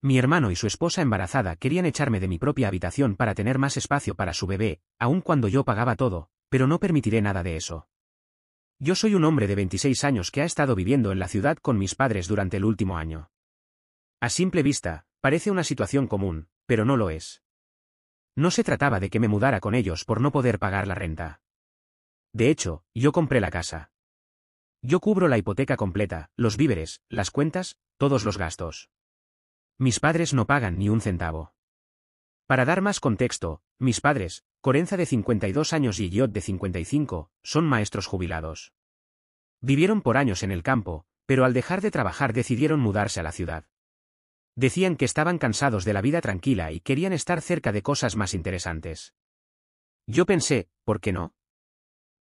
Mi hermano y su esposa embarazada querían echarme de mi propia habitación para tener más espacio para su bebé, aun cuando yo pagaba todo, pero no permitiré nada de eso. Yo soy un hombre de 26 años que ha estado viviendo en la ciudad con mis padres durante el último año. A simple vista, parece una situación común, pero no lo es. No se trataba de que me mudara con ellos por no poder pagar la renta. De hecho, yo compré la casa. Yo cubro la hipoteca completa, los víveres, las cuentas, todos los gastos. Mis padres no pagan ni un centavo. Para dar más contexto, mis padres, Corenza de 52 años y Elliot de 55, son maestros jubilados. Vivieron por años en el campo, pero al dejar de trabajar decidieron mudarse a la ciudad. Decían que estaban cansados de la vida tranquila y querían estar cerca de cosas más interesantes. Yo pensé, ¿por qué no?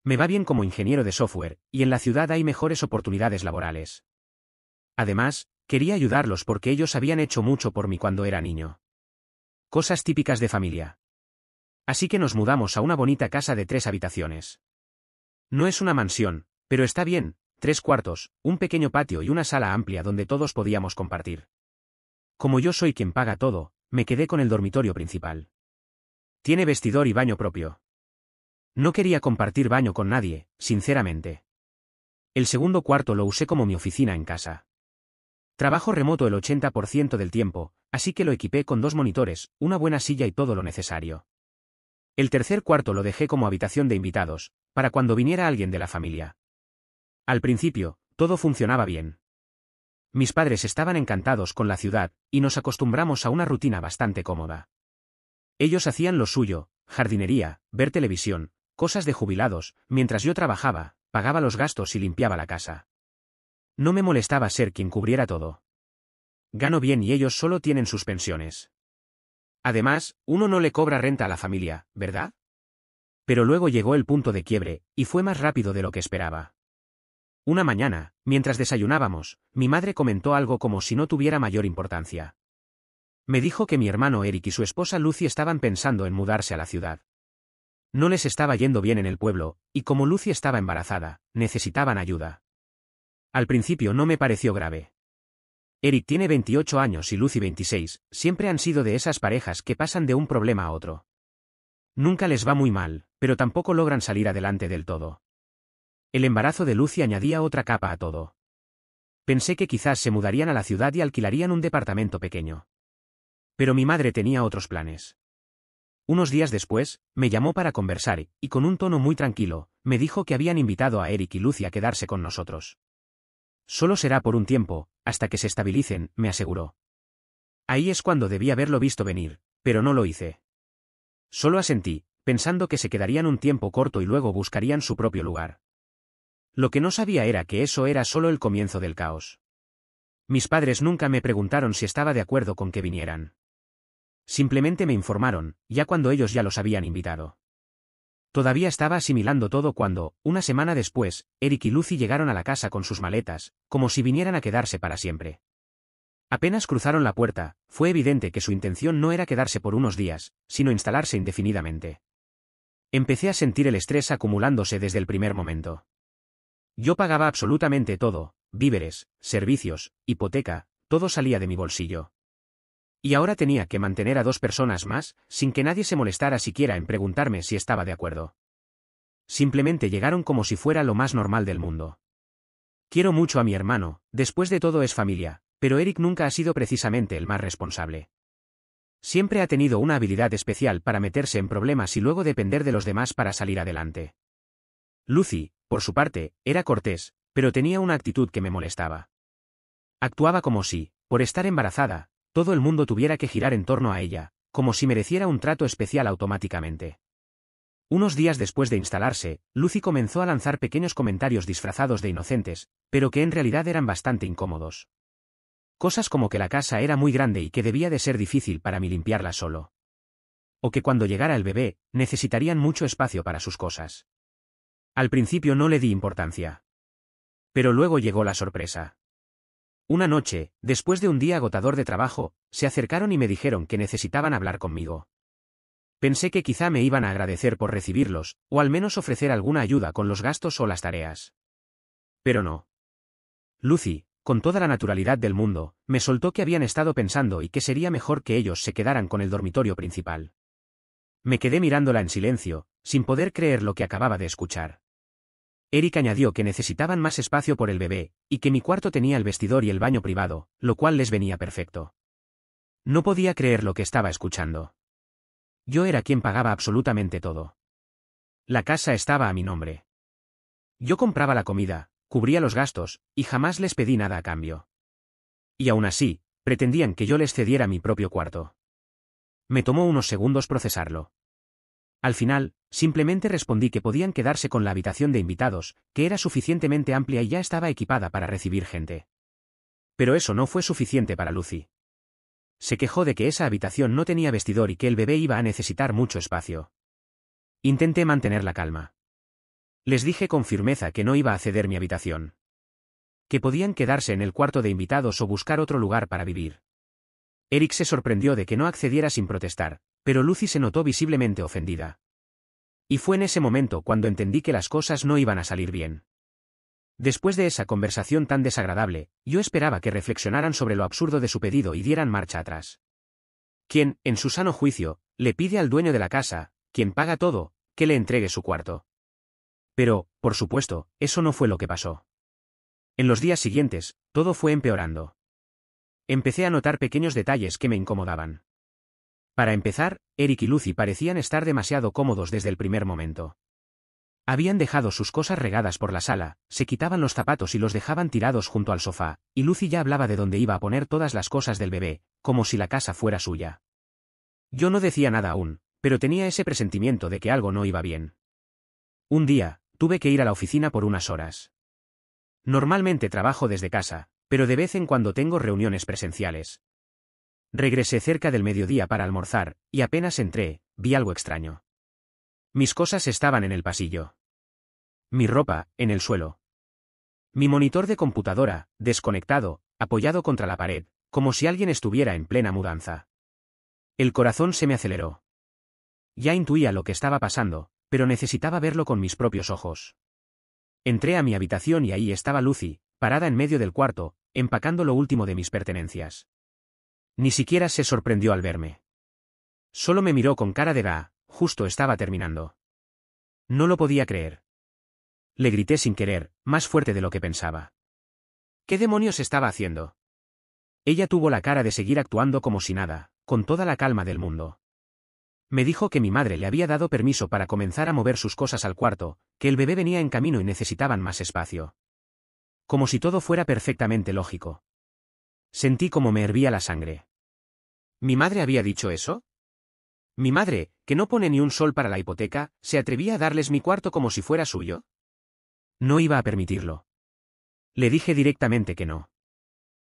Me va bien como ingeniero de software, y en la ciudad hay mejores oportunidades laborales. Además, quería ayudarlos porque ellos habían hecho mucho por mí cuando era niño. Cosas típicas de familia. Así que nos mudamos a una bonita casa de 3 habitaciones. No es una mansión, pero está bien, 3 cuartos, un pequeño patio y una sala amplia donde todos podíamos compartir. Como yo soy quien paga todo, me quedé con el dormitorio principal. Tiene vestidor y baño propio. No quería compartir baño con nadie, sinceramente. El segundo cuarto lo usé como mi oficina en casa. Trabajo remoto el 80% del tiempo, así que lo equipé con 2 monitores, una buena silla y todo lo necesario. El tercer cuarto lo dejé como habitación de invitados, para cuando viniera alguien de la familia. Al principio, todo funcionaba bien. Mis padres estaban encantados con la ciudad, y nos acostumbramos a una rutina bastante cómoda. Ellos hacían lo suyo, jardinería, ver televisión, cosas de jubilados, mientras yo trabajaba, pagaba los gastos y limpiaba la casa. No me molestaba ser quien cubriera todo. Gano bien y ellos solo tienen sus pensiones. Además, uno no le cobra renta a la familia, ¿verdad? Pero luego llegó el punto de quiebre, y fue más rápido de lo que esperaba. Una mañana, mientras desayunábamos, mi madre comentó algo como si no tuviera mayor importancia. Me dijo que mi hermano Eric y su esposa Lucy estaban pensando en mudarse a la ciudad. No les estaba yendo bien en el pueblo, y como Lucy estaba embarazada, necesitaban ayuda. Al principio no me pareció grave. Eric tiene 28 años y Lucy 26, siempre han sido de esas parejas que pasan de un problema a otro. Nunca les va muy mal, pero tampoco logran salir adelante del todo. El embarazo de Lucy añadía otra capa a todo. Pensé que quizás se mudarían a la ciudad y alquilarían un departamento pequeño. Pero mi madre tenía otros planes. Unos días después, me llamó para conversar y con un tono muy tranquilo, me dijo que habían invitado a Eric y Lucy a quedarse con nosotros. Solo será por un tiempo, hasta que se estabilicen, me aseguró. Ahí es cuando debí haberlo visto venir, pero no lo hice. Solo asentí, pensando que se quedarían un tiempo corto y luego buscarían su propio lugar. Lo que no sabía era que eso era solo el comienzo del caos. Mis padres nunca me preguntaron si estaba de acuerdo con que vinieran. Simplemente me informaron, ya cuando ellos ya los habían invitado. Todavía estaba asimilando todo cuando, una semana después, Eric y Lucy llegaron a la casa con sus maletas, como si vinieran a quedarse para siempre. Apenas cruzaron la puerta, fue evidente que su intención no era quedarse por unos días, sino instalarse indefinidamente. Empecé a sentir el estrés acumulándose desde el primer momento. Yo pagaba absolutamente todo, víveres, servicios, hipoteca, todo salía de mi bolsillo. Y ahora tenía que mantener a 2 personas más, sin que nadie se molestara siquiera en preguntarme si estaba de acuerdo. Simplemente llegaron como si fuera lo más normal del mundo. Quiero mucho a mi hermano, después de todo es familia, pero Eric nunca ha sido precisamente el más responsable. Siempre ha tenido una habilidad especial para meterse en problemas y luego depender de los demás para salir adelante. Lucy, por su parte, era cortés, pero tenía una actitud que me molestaba. Actuaba como si, por estar embarazada, todo el mundo tuviera que girar en torno a ella, como si mereciera un trato especial automáticamente. Unos días después de instalarse, Lucy comenzó a lanzar pequeños comentarios disfrazados de inocentes, pero que en realidad eran bastante incómodos. Cosas como que la casa era muy grande y que debía de ser difícil para mí limpiarla solo. O que cuando llegara el bebé, necesitarían mucho espacio para sus cosas. Al principio no le di importancia. Pero luego llegó la sorpresa. Una noche, después de un día agotador de trabajo, se acercaron y me dijeron que necesitaban hablar conmigo. Pensé que quizá me iban a agradecer por recibirlos, o al menos ofrecer alguna ayuda con los gastos o las tareas. Pero no. Lucy, con toda la naturalidad del mundo, me soltó que habían estado pensando y que sería mejor que ellos se quedaran con el dormitorio principal. Me quedé mirándola en silencio, sin poder creer lo que acababa de escuchar. Eric añadió que necesitaban más espacio por el bebé, y que mi cuarto tenía el vestidor y el baño privado, lo cual les venía perfecto. No podía creer lo que estaba escuchando. Yo era quien pagaba absolutamente todo. La casa estaba a mi nombre. Yo compraba la comida, cubría los gastos, y jamás les pedí nada a cambio. Y aún así, pretendían que yo les cediera mi propio cuarto. Me tomó unos segundos procesarlo. Al final, simplemente respondí que podían quedarse con la habitación de invitados, que era suficientemente amplia y ya estaba equipada para recibir gente. Pero eso no fue suficiente para Lucy. Se quejó de que esa habitación no tenía vestidor y que el bebé iba a necesitar mucho espacio. Intenté mantener la calma. Les dije con firmeza que no iba a ceder mi habitación. Que podían quedarse en el cuarto de invitados o buscar otro lugar para vivir. Eric se sorprendió de que no accediera sin protestar, pero Lucy se notó visiblemente ofendida. Y fue en ese momento cuando entendí que las cosas no iban a salir bien. Después de esa conversación tan desagradable, yo esperaba que reflexionaran sobre lo absurdo de su pedido y dieran marcha atrás. ¿Quién, en su sano juicio, le pide al dueño de la casa, quien paga todo, que le entregue su cuarto? Pero, por supuesto, eso no fue lo que pasó. En los días siguientes, todo fue empeorando. Empecé a notar pequeños detalles que me incomodaban. Para empezar, Eric y Lucy parecían estar demasiado cómodos desde el primer momento. Habían dejado sus cosas regadas por la sala, se quitaban los zapatos y los dejaban tirados junto al sofá, y Lucy ya hablaba de dónde iba a poner todas las cosas del bebé, como si la casa fuera suya. Yo no decía nada aún, pero tenía ese presentimiento de que algo no iba bien. Un día, tuve que ir a la oficina por unas horas. Normalmente trabajo desde casa, pero de vez en cuando tengo reuniones presenciales. Regresé cerca del mediodía para almorzar, y apenas entré, vi algo extraño. Mis cosas estaban en el pasillo. Mi ropa, en el suelo. Mi monitor de computadora, desconectado, apoyado contra la pared, como si alguien estuviera en plena mudanza. El corazón se me aceleró. Ya intuía lo que estaba pasando, pero necesitaba verlo con mis propios ojos. Entré a mi habitación y ahí estaba Lucy, parada en medio del cuarto, empacando lo último de mis pertenencias. Ni siquiera se sorprendió al verme. Solo me miró con cara de justo estaba terminando. No lo podía creer. Le grité sin querer, más fuerte de lo que pensaba. ¿Qué demonios estaba haciendo? Ella tuvo la cara de seguir actuando como si nada, con toda la calma del mundo. Me dijo que mi madre le había dado permiso para comenzar a mover sus cosas al cuarto, que el bebé venía en camino y necesitaban más espacio. Como si todo fuera perfectamente lógico. Sentí como me hervía la sangre. ¿Mi madre había dicho eso? ¿Mi madre, que no pone ni un sol para la hipoteca, se atrevía a darles mi cuarto como si fuera suyo? No iba a permitirlo. Le dije directamente que no.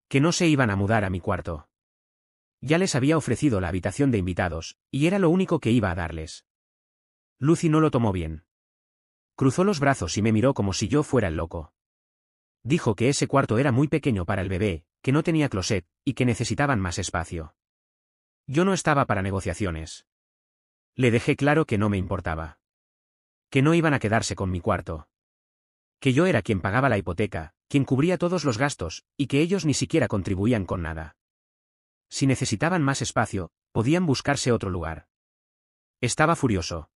Que no se iban a mudar a mi cuarto. Ya les había ofrecido la habitación de invitados, y era lo único que iba a darles. Lucy no lo tomó bien. Cruzó los brazos y me miró como si yo fuera el loco. Dijo que ese cuarto era muy pequeño para el bebé, que no tenía closet, y que necesitaban más espacio. Yo no estaba para negociaciones. Le dejé claro que no me importaba. Que no iban a quedarse con mi cuarto. Que yo era quien pagaba la hipoteca, quien cubría todos los gastos, y que ellos ni siquiera contribuían con nada. Si necesitaban más espacio, podían buscarse otro lugar. Estaba furioso.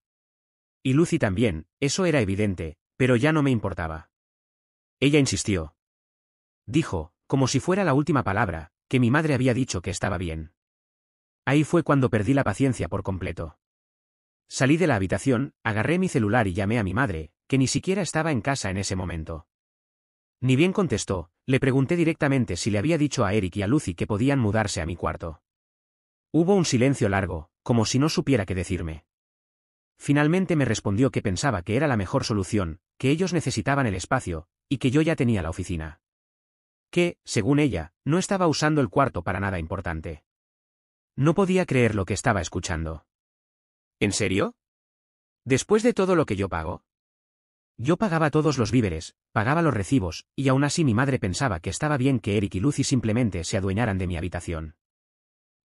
Y Lucy también, eso era evidente, pero ya no me importaba. Ella insistió. Dijo, como si fuera la última palabra, que mi madre había dicho que estaba bien. Ahí fue cuando perdí la paciencia por completo. Salí de la habitación, agarré mi celular y llamé a mi madre, que ni siquiera estaba en casa en ese momento. Ni bien contestó, le pregunté directamente si le había dicho a Eric y a Lucy que podían mudarse a mi cuarto. Hubo un silencio largo, como si no supiera qué decirme. Finalmente me respondió que pensaba que era la mejor solución, que ellos necesitaban el espacio, y que yo ya tenía la oficina. Que, según ella, no estaba usando el cuarto para nada importante. No podía creer lo que estaba escuchando. ¿En serio? ¿Después de todo lo que yo pago? Yo pagaba todos los víveres, pagaba los recibos, y aún así mi madre pensaba que estaba bien que Eric y Lucy simplemente se adueñaran de mi habitación.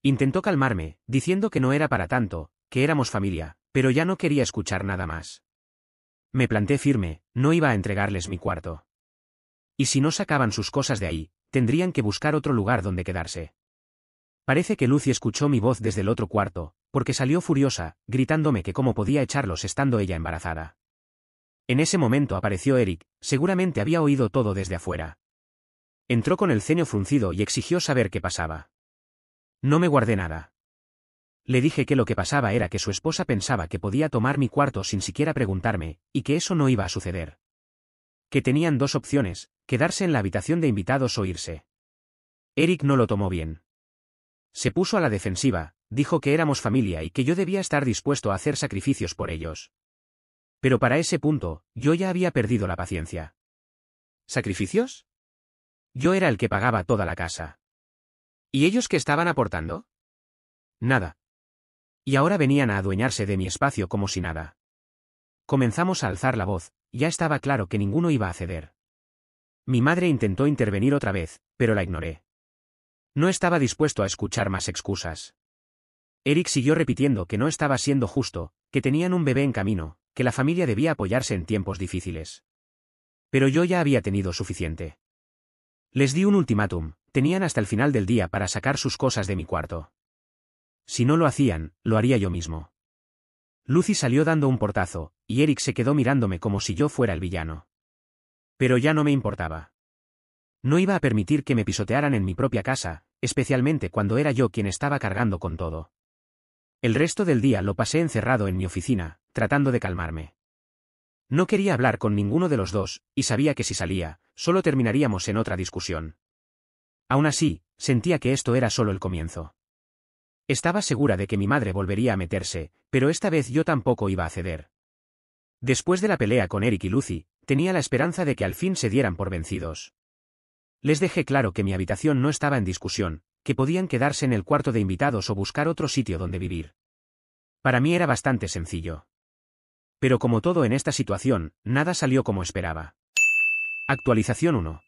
Intentó calmarme, diciendo que no era para tanto, que éramos familia, pero ya no quería escuchar nada más. Me planté firme, no iba a entregarles mi cuarto. Y si no sacaban sus cosas de ahí, tendrían que buscar otro lugar donde quedarse. Parece que Lucy escuchó mi voz desde el otro cuarto, porque salió furiosa, gritándome que cómo podía echarlos estando ella embarazada. En ese momento apareció Eric, seguramente había oído todo desde afuera. Entró con el ceño fruncido y exigió saber qué pasaba. No me guardé nada. Le dije que lo que pasaba era que su esposa pensaba que podía tomar mi cuarto sin siquiera preguntarme, y que eso no iba a suceder. Que tenían dos opciones, quedarse en la habitación de invitados o irse. Eric no lo tomó bien. Se puso a la defensiva, dijo que éramos familia y que yo debía estar dispuesto a hacer sacrificios por ellos. Pero para ese punto, yo ya había perdido la paciencia. ¿Sacrificios? Yo era el que pagaba toda la casa. ¿Y ellos qué estaban aportando? Nada. Y ahora venían a adueñarse de mi espacio como si nada. Comenzamos a alzar la voz, ya estaba claro que ninguno iba a ceder. Mi madre intentó intervenir otra vez, pero la ignoré. No estaba dispuesto a escuchar más excusas. Eric siguió repitiendo que no estaba siendo justo, que tenían un bebé en camino, que la familia debía apoyarse en tiempos difíciles. Pero yo ya había tenido suficiente. Les di un ultimátum, tenían hasta el final del día para sacar sus cosas de mi cuarto. Si no lo hacían, lo haría yo mismo. Lucy salió dando un portazo, y Eric se quedó mirándome como si yo fuera el villano. Pero ya no me importaba. No iba a permitir que me pisotearan en mi propia casa, especialmente cuando era yo quien estaba cargando con todo. El resto del día lo pasé encerrado en mi oficina, tratando de calmarme. No quería hablar con ninguno de los dos, y sabía que si salía, solo terminaríamos en otra discusión. Aún así, sentía que esto era solo el comienzo. Estaba segura de que mi madre volvería a meterse, pero esta vez yo tampoco iba a ceder. Después de la pelea con Eric y Lucy, tenía la esperanza de que al fin se dieran por vencidos. Les dejé claro que mi habitación no estaba en discusión, que podían quedarse en el cuarto de invitados o buscar otro sitio donde vivir. Para mí era bastante sencillo. Pero como todo en esta situación, nada salió como esperaba. Actualización 1.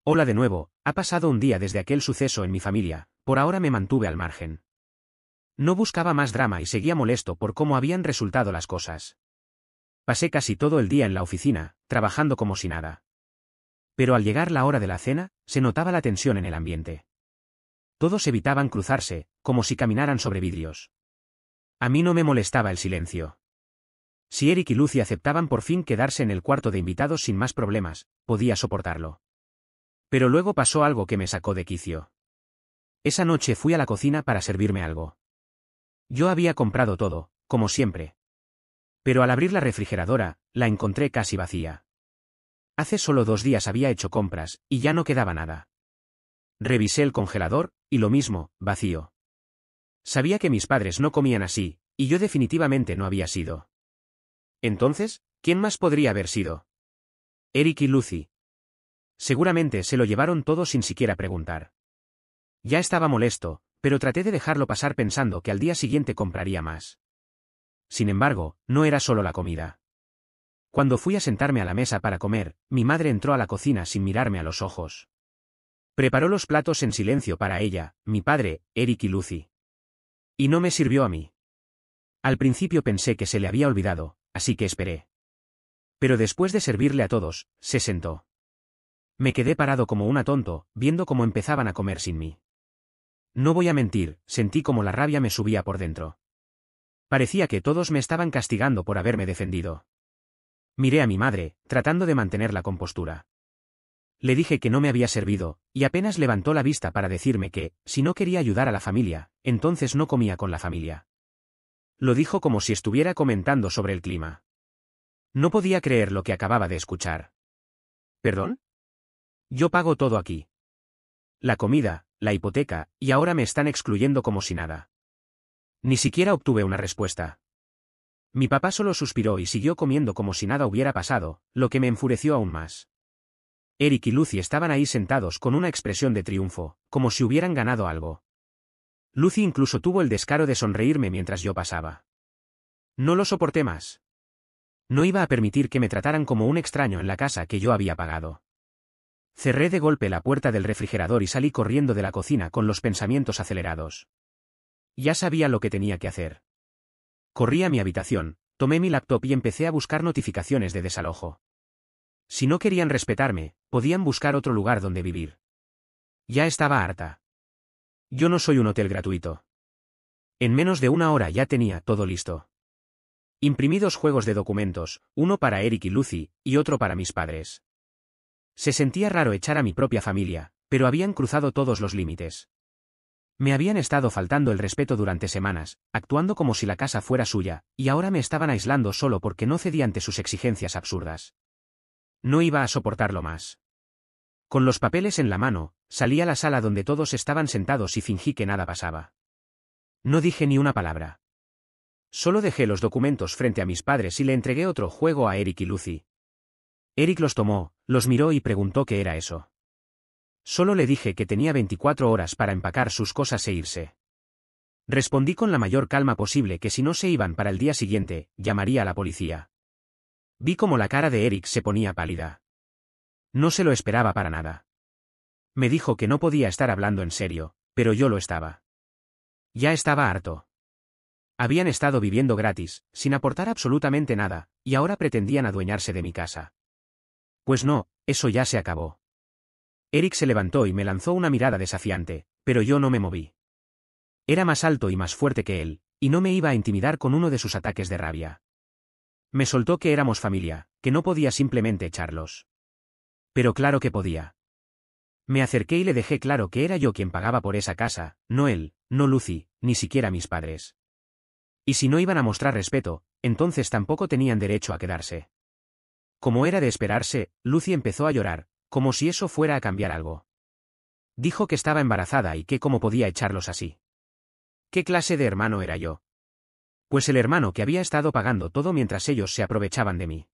Hola de nuevo, ha pasado un día desde aquel suceso en mi familia, por ahora me mantuve al margen. No buscaba más drama y seguía molesto por cómo habían resultado las cosas. Pasé casi todo el día en la oficina, trabajando como si nada. Pero al llegar la hora de la cena, se notaba la tensión en el ambiente. Todos evitaban cruzarse, como si caminaran sobre vidrios. A mí no me molestaba el silencio. Si Eric y Lucy aceptaban por fin quedarse en el cuarto de invitados sin más problemas, podía soportarlo. Pero luego pasó algo que me sacó de quicio. Esa noche fui a la cocina para servirme algo. Yo había comprado todo, como siempre. Pero al abrir la refrigeradora, la encontré casi vacía. Hace solo 2 días había hecho compras, y ya no quedaba nada. Revisé el congelador, y lo mismo, vacío. Sabía que mis padres no comían así, y yo definitivamente no había sido. Entonces, ¿quién más podría haber sido? Eric y Lucy. Seguramente se lo llevaron todo sin siquiera preguntar. Ya estaba molesto, pero traté de dejarlo pasar pensando que al día siguiente compraría más. Sin embargo, no era solo la comida. Cuando fui a sentarme a la mesa para comer, mi madre entró a la cocina sin mirarme a los ojos. Preparó los platos en silencio para ella, mi padre, Eric y Lucy. Y no me sirvió a mí. Al principio pensé que se le había olvidado, así que esperé. Pero después de servirle a todos, se sentó. Me quedé parado como una tonto, viendo cómo empezaban a comer sin mí. No voy a mentir, sentí como la rabia me subía por dentro. Parecía que todos me estaban castigando por haberme defendido. Miré a mi madre, tratando de mantener la compostura. Le dije que no me había servido, y apenas levantó la vista para decirme que, si no quería ayudar a la familia, entonces no comía con la familia. Lo dijo como si estuviera comentando sobre el clima. No podía creer lo que acababa de escuchar. ¿Perdón? Yo pago todo aquí. La comida, la hipoteca, y ahora me están excluyendo como si nada. Ni siquiera obtuve una respuesta. Mi papá solo suspiró y siguió comiendo como si nada hubiera pasado, lo que me enfureció aún más. Eric y Lucy estaban ahí sentados con una expresión de triunfo, como si hubieran ganado algo. Lucy incluso tuvo el descaro de sonreírme mientras yo pasaba. No lo soporté más. No iba a permitir que me trataran como un extraño en la casa que yo había pagado. Cerré de golpe la puerta del refrigerador y salí corriendo de la cocina con los pensamientos acelerados. Ya sabía lo que tenía que hacer. Corrí a mi habitación, tomé mi laptop y empecé a buscar notificaciones de desalojo. Si no querían respetarme, podían buscar otro lugar donde vivir. Ya estaba harta. Yo no soy un hotel gratuito. En menos de una hora ya tenía todo listo. Imprimí 2 juegos de documentos, uno para Eric y Lucy, y otro para mis padres. Se sentía raro echar a mi propia familia, pero habían cruzado todos los límites. Me habían estado faltando el respeto durante semanas, actuando como si la casa fuera suya, y ahora me estaban aislando solo porque no cedí ante sus exigencias absurdas. No iba a soportarlo más. Con los papeles en la mano, salí a la sala donde todos estaban sentados y fingí que nada pasaba. No dije ni una palabra. Solo dejé los documentos frente a mis padres y le entregué otro juego a Eric y Lucy. Eric los tomó, los miró y preguntó qué era eso. Solo le dije que tenía 24 horas para empacar sus cosas e irse. Respondí con la mayor calma posible que si no se iban para el día siguiente, llamaría a la policía. Vi cómo la cara de Eric se ponía pálida. No se lo esperaba para nada. Me dijo que no podía estar hablando en serio, pero yo lo estaba. Ya estaba harto. Habían estado viviendo gratis, sin aportar absolutamente nada, y ahora pretendían adueñarse de mi casa. Pues no, eso ya se acabó. Eric se levantó y me lanzó una mirada desafiante, pero yo no me moví. Era más alto y más fuerte que él, y no me iba a intimidar con uno de sus ataques de rabia. Me soltó que éramos familia, que no podía simplemente echarlos. Pero claro que podía. Me acerqué y le dejé claro que era yo quien pagaba por esa casa, no él, no Lucy, ni siquiera mis padres. Y si no iban a mostrar respeto, entonces tampoco tenían derecho a quedarse. Como era de esperarse, Lucy empezó a llorar, como si eso fuera a cambiar algo. Dijo que estaba embarazada y que cómo podía echarlos así. ¿Qué clase de hermano era yo? Pues el hermano que había estado pagando todo mientras ellos se aprovechaban de mí.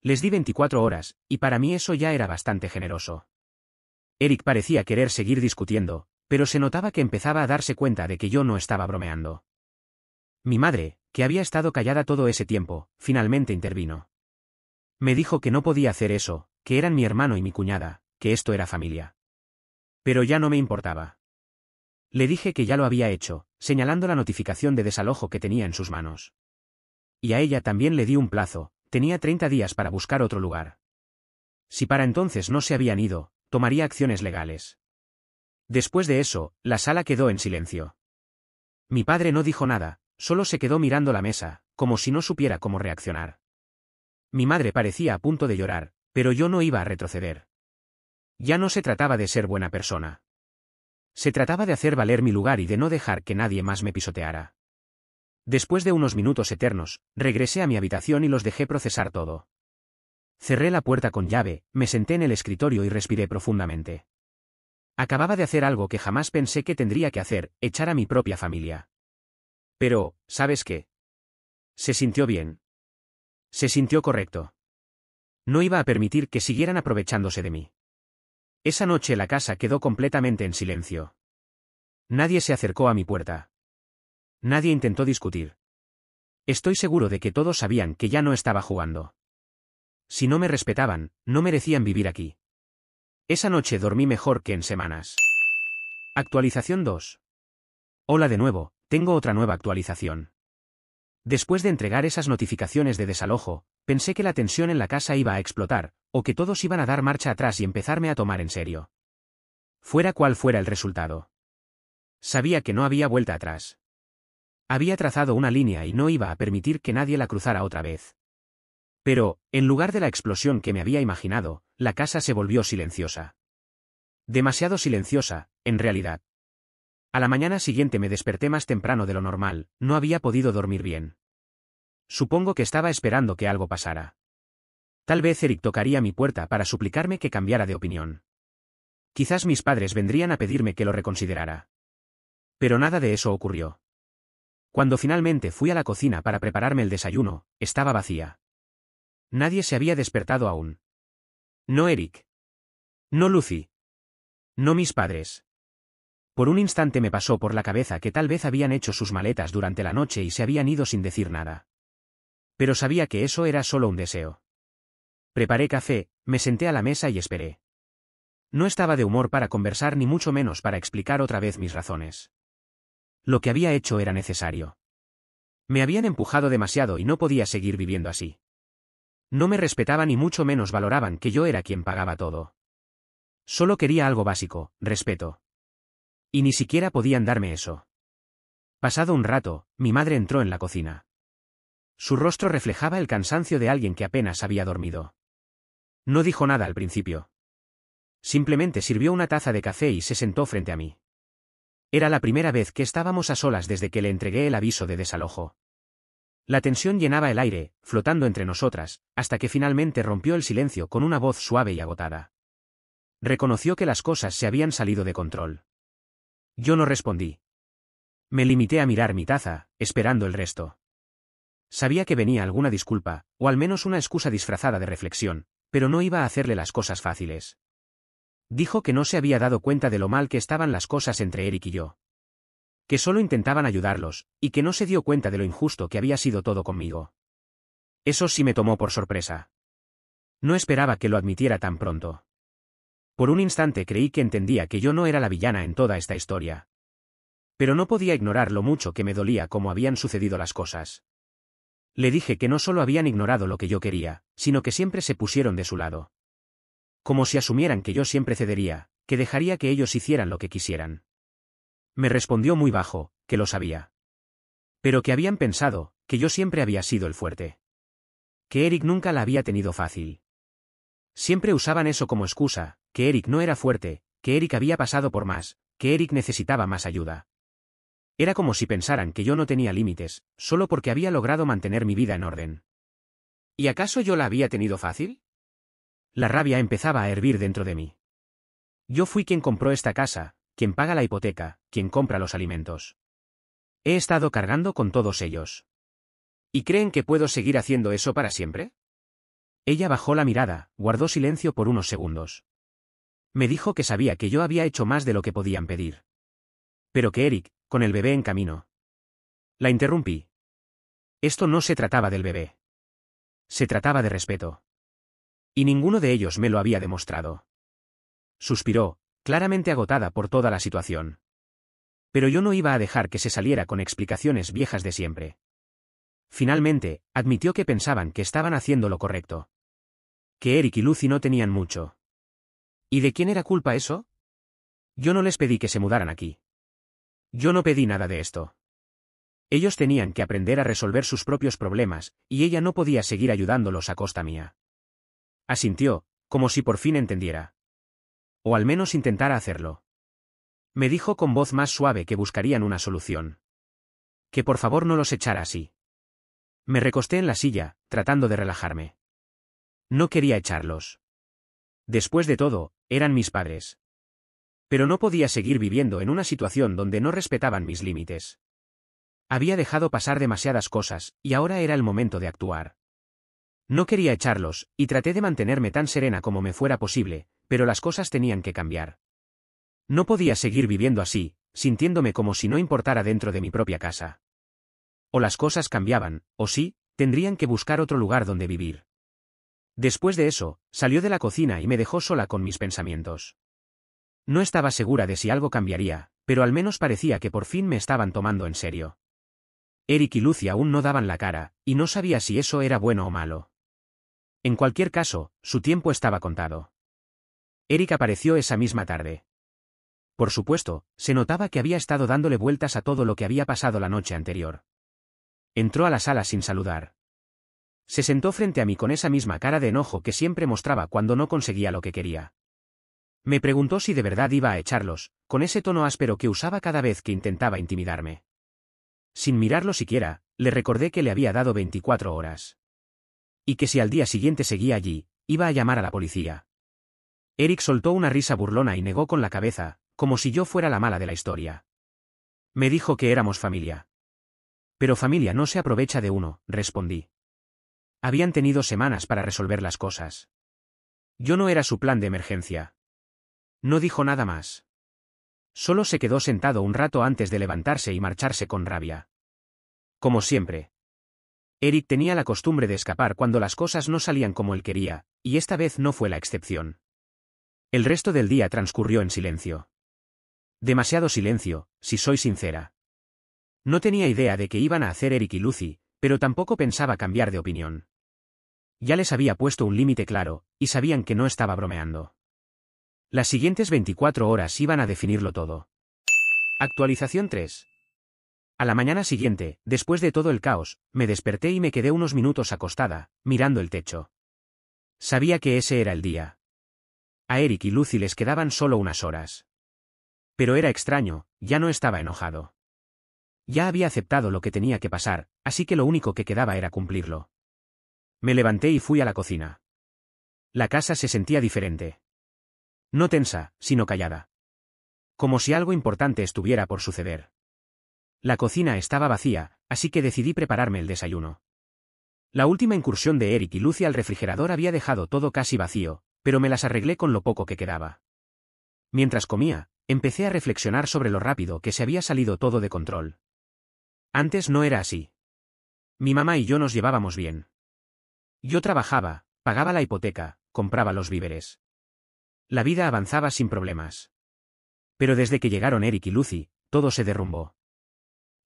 Les di 24 horas, y para mí eso ya era bastante generoso. Eric parecía querer seguir discutiendo, pero se notaba que empezaba a darse cuenta de que yo no estaba bromeando. Mi madre, que había estado callada todo ese tiempo, finalmente intervino. Me dijo que no podía hacer eso, que eran mi hermano y mi cuñada, que esto era familia. Pero ya no me importaba. Le dije que ya lo había hecho, señalando la notificación de desalojo que tenía en sus manos. Y a ella también le di un plazo, tenía 30 días para buscar otro lugar. Si para entonces no se habían ido, tomaría acciones legales. Después de eso, la sala quedó en silencio. Mi padre no dijo nada, solo se quedó mirando la mesa, como si no supiera cómo reaccionar. Mi madre parecía a punto de llorar, pero yo no iba a retroceder. Ya no se trataba de ser buena persona. Se trataba de hacer valer mi lugar y de no dejar que nadie más me pisoteara. Después de unos minutos eternos, regresé a mi habitación y los dejé procesar todo. Cerré la puerta con llave, me senté en el escritorio y respiré profundamente. Acababa de hacer algo que jamás pensé que tendría que hacer, echar a mi propia familia. Pero, ¿sabes qué? Se sintió bien. Se sintió correcto. No iba a permitir que siguieran aprovechándose de mí. Esa noche la casa quedó completamente en silencio. Nadie se acercó a mi puerta. Nadie intentó discutir. Estoy seguro de que todos sabían que ya no estaba jugando. Si no me respetaban, no merecían vivir aquí. Esa noche dormí mejor que en semanas. Actualización 2. Hola de nuevo, tengo otra nueva actualización. Después de entregar esas notificaciones de desalojo, pensé que la tensión en la casa iba a explotar, o que todos iban a dar marcha atrás y empezarme a tomar en serio. Fuera cual fuera el resultado. Sabía que no había vuelta atrás. Había trazado una línea y no iba a permitir que nadie la cruzara otra vez. Pero, en lugar de la explosión que me había imaginado, la casa se volvió silenciosa. Demasiado silenciosa, en realidad. A la mañana siguiente me desperté más temprano de lo normal, no había podido dormir bien. Supongo que estaba esperando que algo pasara. Tal vez Eric tocaría mi puerta para suplicarme que cambiara de opinión. Quizás mis padres vendrían a pedirme que lo reconsiderara. Pero nada de eso ocurrió. Cuando finalmente fui a la cocina para prepararme el desayuno, estaba vacía. Nadie se había despertado aún. No Eric. No Lucy. No mis padres. Por un instante me pasó por la cabeza que tal vez habían hecho sus maletas durante la noche y se habían ido sin decir nada. Pero sabía que eso era solo un deseo. Preparé café, me senté a la mesa y esperé. No estaba de humor para conversar ni mucho menos para explicar otra vez mis razones. Lo que había hecho era necesario. Me habían empujado demasiado y no podía seguir viviendo así. No me respetaban y mucho menos valoraban que yo era quien pagaba todo. Solo quería algo básico, respeto. Y ni siquiera podían darme eso. Pasado un rato, mi madre entró en la cocina. Su rostro reflejaba el cansancio de alguien que apenas había dormido. No dijo nada al principio. Simplemente sirvió una taza de café y se sentó frente a mí. Era la primera vez que estábamos a solas desde que le entregué el aviso de desalojo. La tensión llenaba el aire, flotando entre nosotras, hasta que finalmente rompió el silencio con una voz suave y agotada. Reconoció que las cosas se habían salido de control. Yo no respondí. Me limité a mirar mi taza, esperando el resto. Sabía que venía alguna disculpa, o al menos una excusa disfrazada de reflexión, pero no iba a hacerle las cosas fáciles. Dijo que no se había dado cuenta de lo mal que estaban las cosas entre Eric y yo. Que solo intentaban ayudarlos, y que no se dio cuenta de lo injusto que había sido todo conmigo. Eso sí me tomó por sorpresa. No esperaba que lo admitiera tan pronto. Por un instante creí que entendía que yo no era la villana en toda esta historia. Pero no podía ignorar lo mucho que me dolía cómo habían sucedido las cosas. Le dije que no solo habían ignorado lo que yo quería, sino que siempre se pusieron de su lado. Como si asumieran que yo siempre cedería, que dejaría que ellos hicieran lo que quisieran. Me respondió muy bajo, que lo sabía. Pero que habían pensado, que yo siempre había sido el fuerte. Que Eric nunca la había tenido fácil. Siempre usaban eso como excusa, que Eric no era fuerte, que Eric había pasado por más, que Eric necesitaba más ayuda. Era como si pensaran que yo no tenía límites, solo porque había logrado mantener mi vida en orden. ¿Y acaso yo la había tenido fácil? La rabia empezaba a hervir dentro de mí. Yo fui quien compró esta casa, quien paga la hipoteca, quien compra los alimentos. He estado cargando con todos ellos. ¿Y creen que puedo seguir haciendo eso para siempre? Ella bajó la mirada, guardó silencio por unos segundos. Me dijo que sabía que yo había hecho más de lo que podían pedir. Pero que Eric, con el bebé en camino. La interrumpí. Esto no se trataba del bebé. Se trataba de respeto. Y ninguno de ellos me lo había demostrado. Suspiró, claramente agotada por toda la situación. Pero yo no iba a dejar que se saliera con explicaciones viejas de siempre. Finalmente, admitió que pensaban que estaban haciendo lo correcto. Que Eric y Lucy no tenían mucho. ¿Y de quién era culpa eso? Yo no les pedí que se mudaran aquí. Yo no pedí nada de esto. Ellos tenían que aprender a resolver sus propios problemas, y ella no podía seguir ayudándolos a costa mía. Asintió, como si por fin entendiera. O al menos intentara hacerlo. Me dijo con voz más suave que buscarían una solución. Que por favor no los echara así. Me recosté en la silla, tratando de relajarme. No quería echarlos. Después de todo, eran mis padres. Pero no podía seguir viviendo en una situación donde no respetaban mis límites. Había dejado pasar demasiadas cosas, y ahora era el momento de actuar. No quería echarlos, y traté de mantenerme tan serena como me fuera posible, pero las cosas tenían que cambiar. No podía seguir viviendo así, sintiéndome como si no importara dentro de mi propia casa. O las cosas cambiaban, o sí, tendrían que buscar otro lugar donde vivir. Después de eso, salió de la cocina y me dejó sola con mis pensamientos. No estaba segura de si algo cambiaría, pero al menos parecía que por fin me estaban tomando en serio. Eric y Lucy aún no daban la cara, y no sabía si eso era bueno o malo. En cualquier caso, su tiempo estaba contado. Eric apareció esa misma tarde. Por supuesto, se notaba que había estado dándole vueltas a todo lo que había pasado la noche anterior. Entró a la sala sin saludar. Se sentó frente a mí con esa misma cara de enojo que siempre mostraba cuando no conseguía lo que quería. Me preguntó si de verdad iba a echarlos, con ese tono áspero que usaba cada vez que intentaba intimidarme. Sin mirarlo siquiera, le recordé que le había dado 24 horas. Y que si al día siguiente seguía allí, iba a llamar a la policía. Eric soltó una risa burlona y negó con la cabeza, como si yo fuera la mala de la historia. Me dijo que éramos familia. Pero familia no se aprovecha de uno, respondí. Habían tenido semanas para resolver las cosas. Yo no era su plan de emergencia. No dijo nada más. Solo se quedó sentado un rato antes de levantarse y marcharse con rabia. Como siempre. Eric tenía la costumbre de escapar cuando las cosas no salían como él quería, y esta vez no fue la excepción. El resto del día transcurrió en silencio. Demasiado silencio, si soy sincera. No tenía idea de qué iban a hacer Eric y Lucy, pero tampoco pensaba cambiar de opinión. Ya les había puesto un límite claro, y sabían que no estaba bromeando. Las siguientes 24 horas iban a definirlo todo. Actualización 3. A la mañana siguiente, después de todo el caos, me desperté y me quedé unos minutos acostada, mirando el techo. Sabía que ese era el día. A Eric y Lucy les quedaban solo unas horas. Pero era extraño, ya no estaba enojado. Ya había aceptado lo que tenía que pasar, así que lo único que quedaba era cumplirlo. Me levanté y fui a la cocina. La casa se sentía diferente. No tensa, sino callada. Como si algo importante estuviera por suceder. La cocina estaba vacía, así que decidí prepararme el desayuno. La última incursión de Eric y Lucy al refrigerador había dejado todo casi vacío, pero me las arreglé con lo poco que quedaba. Mientras comía, empecé a reflexionar sobre lo rápido que se había salido todo de control. Antes no era así. Mi mamá y yo nos llevábamos bien. Yo trabajaba, pagaba la hipoteca, compraba los víveres. La vida avanzaba sin problemas. Pero desde que llegaron Eric y Lucy, todo se derrumbó.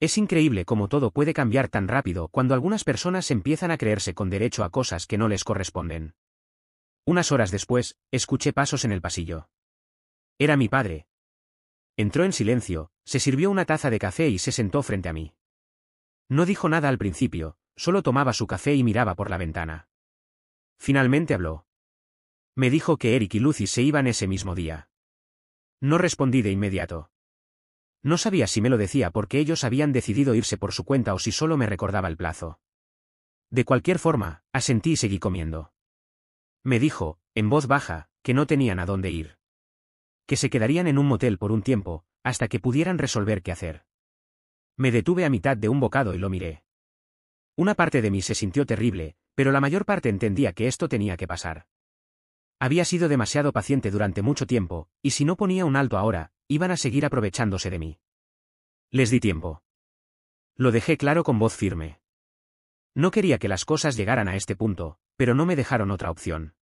Es increíble cómo todo puede cambiar tan rápido cuando algunas personas empiezan a creerse con derecho a cosas que no les corresponden. Unas horas después, escuché pasos en el pasillo. Era mi padre. Entró en silencio, se sirvió una taza de café y se sentó frente a mí. No dijo nada al principio, solo tomaba su café y miraba por la ventana. Finalmente habló. Me dijo que Eric y Lucy se iban ese mismo día. No respondí de inmediato. No sabía si me lo decía porque ellos habían decidido irse por su cuenta o si solo me recordaba el plazo. De cualquier forma, asentí y seguí comiendo. Me dijo, en voz baja, que no tenían a dónde ir. Que se quedarían en un motel por un tiempo, hasta que pudieran resolver qué hacer. Me detuve a mitad de un bocado y lo miré. Una parte de mí se sintió terrible, pero la mayor parte entendía que esto tenía que pasar. Había sido demasiado paciente durante mucho tiempo, y si no ponía un alto ahora, iban a seguir aprovechándose de mí. Les di tiempo. Lo dejé claro con voz firme. No quería que las cosas llegaran a este punto, pero no me dejaron otra opción.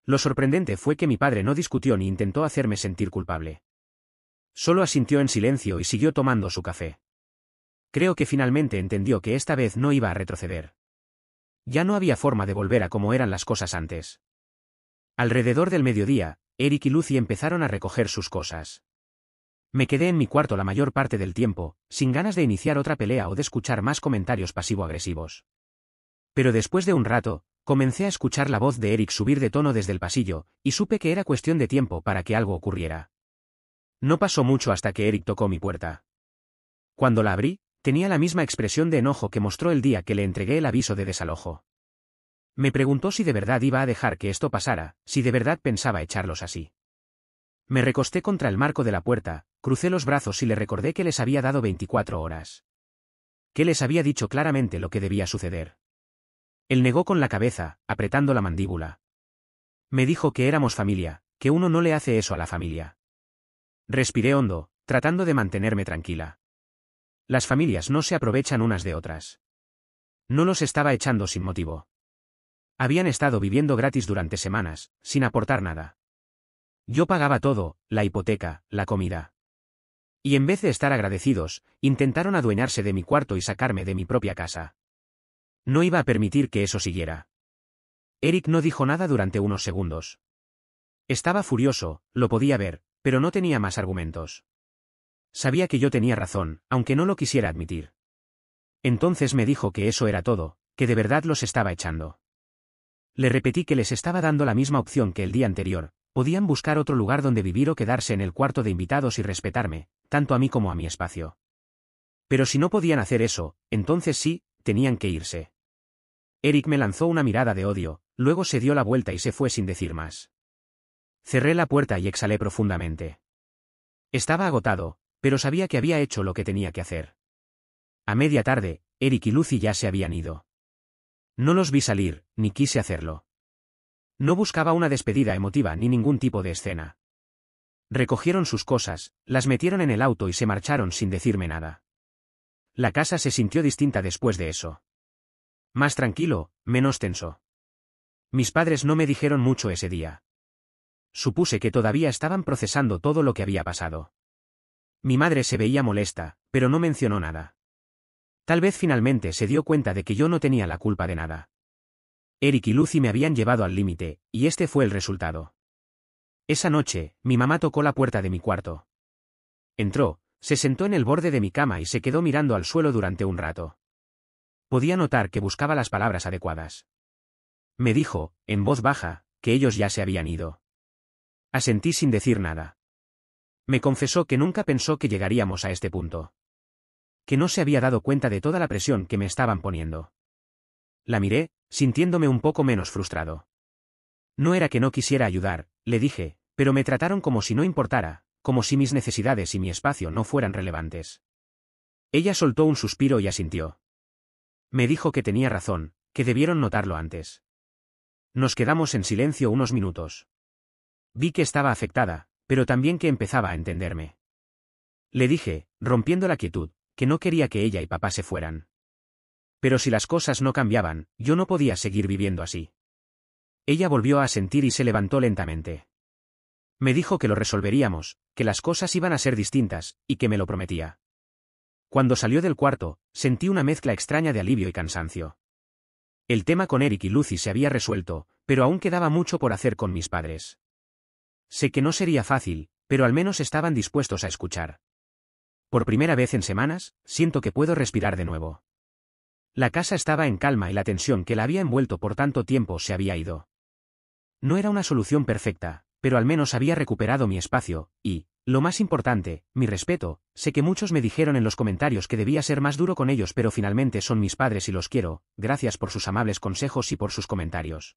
Lo sorprendente fue que mi padre no discutió ni intentó hacerme sentir culpable. Solo asintió en silencio y siguió tomando su café. Creo que finalmente entendió que esta vez no iba a retroceder. Ya no había forma de volver a como eran las cosas antes. Alrededor del mediodía, Eric y Lucy empezaron a recoger sus cosas. Me quedé en mi cuarto la mayor parte del tiempo, sin ganas de iniciar otra pelea o de escuchar más comentarios pasivo-agresivos. Pero después de un rato, comencé a escuchar la voz de Eric subir de tono desde el pasillo, y supe que era cuestión de tiempo para que algo ocurriera. No pasó mucho hasta que Eric tocó mi puerta. Cuando la abrí, tenía la misma expresión de enojo que mostró el día que le entregué el aviso de desalojo. Me preguntó si de verdad iba a dejar que esto pasara, si de verdad pensaba echarlos así. Me recosté contra el marco de la puerta, crucé los brazos y le recordé que les había dado 24 horas. Que les había dicho claramente lo que debía suceder. Él negó con la cabeza, apretando la mandíbula. Me dijo que éramos familia, que uno no le hace eso a la familia. Respiré hondo, tratando de mantenerme tranquila. Las familias no se aprovechan unas de otras. No los estaba echando sin motivo. Habían estado viviendo gratis durante semanas, sin aportar nada. Yo pagaba todo, la hipoteca, la comida. Y en vez de estar agradecidos, intentaron adueñarse de mi cuarto y sacarme de mi propia casa. No iba a permitir que eso siguiera. Eric no dijo nada durante unos segundos. Estaba furioso, lo podía ver, pero no tenía más argumentos. Sabía que yo tenía razón, aunque no lo quisiera admitir. Entonces me dijo que eso era todo, que de verdad los estaba echando. Le repetí que les estaba dando la misma opción que el día anterior, podían buscar otro lugar donde vivir o quedarse en el cuarto de invitados y respetarme, tanto a mí como a mi espacio. Pero si no podían hacer eso, entonces sí, tenían que irse. Eric me lanzó una mirada de odio, luego se dio la vuelta y se fue sin decir más. Cerré la puerta y exhalé profundamente. Estaba agotado, pero sabía que había hecho lo que tenía que hacer. A media tarde, Eric y Lucy ya se habían ido. No los vi salir, ni quise hacerlo. No buscaba una despedida emotiva ni ningún tipo de escena. Recogieron sus cosas, las metieron en el auto y se marcharon sin decirme nada. La casa se sintió distinta después de eso. Más tranquilo, menos tenso. Mis padres no me dijeron mucho ese día. Supuse que todavía estaban procesando todo lo que había pasado. Mi madre se veía molesta, pero no mencionó nada. Tal vez finalmente se dio cuenta de que yo no tenía la culpa de nada. Eric y Lucy me habían llevado al límite, y este fue el resultado. Esa noche, mi mamá tocó la puerta de mi cuarto. Entró, se sentó en el borde de mi cama y se quedó mirando al suelo durante un rato. Podía notar que buscaba las palabras adecuadas. Me dijo, en voz baja, que ellos ya se habían ido. Asentí sin decir nada. Me confesó que nunca pensó que llegaríamos a este punto. Que no se había dado cuenta de toda la presión que me estaban poniendo. La miré, sintiéndome un poco menos frustrado. No era que no quisiera ayudar, le dije, pero me trataron como si no importara, como si mis necesidades y mi espacio no fueran relevantes. Ella soltó un suspiro y asintió. Me dijo que tenía razón, que debieron notarlo antes. Nos quedamos en silencio unos minutos. Vi que estaba afectada, pero también que empezaba a entenderme. Le dije, rompiendo la quietud, que no quería que ella y papá se fueran. Pero si las cosas no cambiaban, yo no podía seguir viviendo así. Ella volvió a asentir y se levantó lentamente. Me dijo que lo resolveríamos, que las cosas iban a ser distintas, y que me lo prometía. Cuando salió del cuarto, sentí una mezcla extraña de alivio y cansancio. El tema con Eric y Lucy se había resuelto, pero aún quedaba mucho por hacer con mis padres. Sé que no sería fácil, pero al menos estaban dispuestos a escuchar. Por primera vez en semanas, siento que puedo respirar de nuevo. La casa estaba en calma y la tensión que la había envuelto por tanto tiempo se había ido. No era una solución perfecta, pero al menos había recuperado mi espacio, y, lo más importante, mi respeto. Sé que muchos me dijeron en los comentarios que debía ser más duro con ellos, pero finalmente son mis padres y los quiero. Gracias por sus amables consejos y por sus comentarios.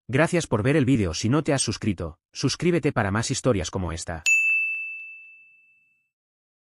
Gracias por ver el vídeo. Si no te has suscrito, suscríbete para más historias como esta.